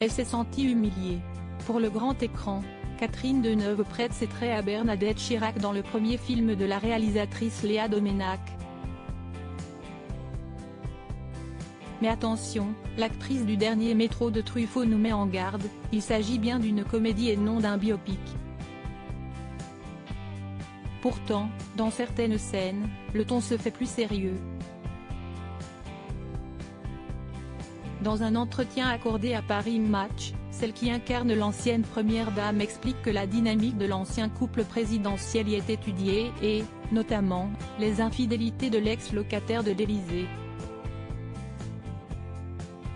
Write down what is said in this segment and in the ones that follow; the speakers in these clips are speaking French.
Elle s'est sentie humiliée. Pour le grand écran, Catherine Deneuve prête ses traits à Bernadette Chirac dans le premier film de la réalisatrice Léa Doménac. Mais attention, l'actrice du dernier Métro de Truffaut nous met en garde, il s'agit bien d'une comédie et non d'un biopic. Pourtant, dans certaines scènes, le ton se fait plus sérieux. Dans un entretien accordé à Paris Match, celle qui incarne l'ancienne première dame explique que la dynamique de l'ancien couple présidentiel y est étudiée et, notamment, les infidélités de l'ex-locataire de l'Élysée.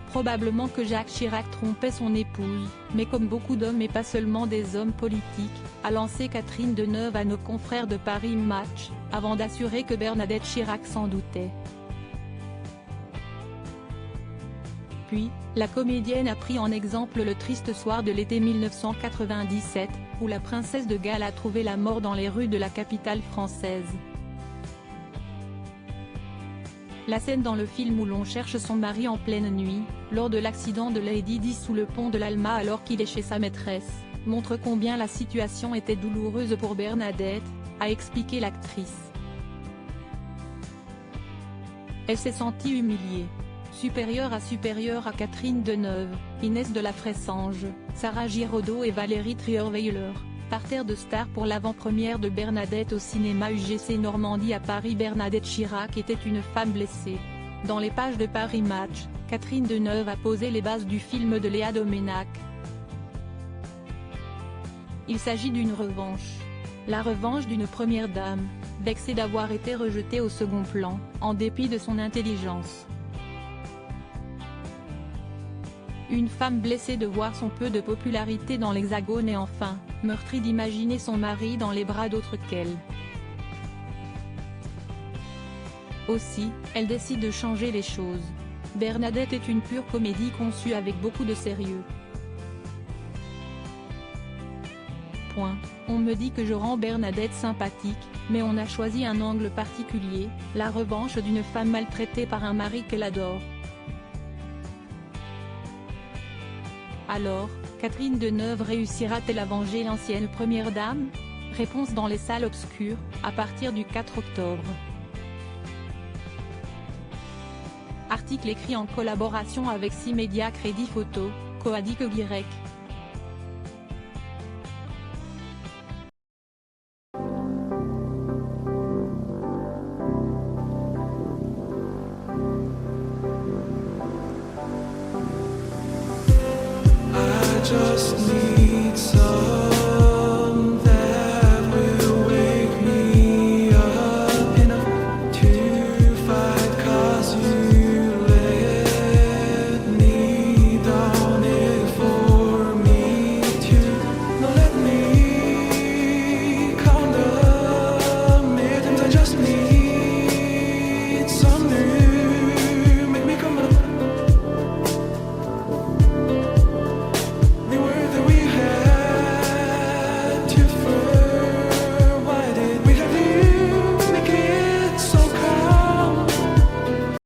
Probablement que Jacques Chirac trompait son épouse, mais comme beaucoup d'hommes et pas seulement des hommes politiques, a lancé Catherine Deneuve à nos confrères de Paris Match, avant d'assurer que Bernadette Chirac s'en doutait. Puis, la comédienne a pris en exemple le triste soir de l'été 1997, où la princesse de Galles a trouvé la mort dans les rues de la capitale française. La scène dans le film où l'on cherche son mari en pleine nuit, lors de l'accident de Lady Di sous le pont de l'Alma alors qu'il est chez sa maîtresse, montre combien la situation était douloureuse pour Bernadette, a expliqué l'actrice. Elle s'est sentie humiliée. Supérieure à Catherine Deneuve, Inès de la Fressange, Sarah Giraudot et Valérie Trierweiler, parterre de stars pour l'avant-première de Bernadette au cinéma UGC Normandie à Paris. Bernadette Chirac était une femme blessée. Dans les pages de Paris Match, Catherine Deneuve a posé les bases du film de Léa Doménac. Il s'agit d'une revanche. La revanche d'une première dame, vexée d'avoir été rejetée au second plan, en dépit de son intelligence. Une femme blessée de voir son peu de popularité dans l'Hexagone et enfin, meurtrie d'imaginer son mari dans les bras d'autres qu'elle. Aussi, elle décide de changer les choses. Bernadette est une pure comédie conçue avec beaucoup de sérieux. On me dit que je rends Bernadette sympathique, mais on a choisi un angle particulier, la revanche d'une femme maltraitée par un mari qu'elle adore. Alors, Catherine Deneuve réussira-t-elle à venger l'ancienne première dame? Réponse dans les salles obscures, à partir du 4 octobre. Article écrit en collaboration avec 6 médias Crédit Photo, Coadic Y.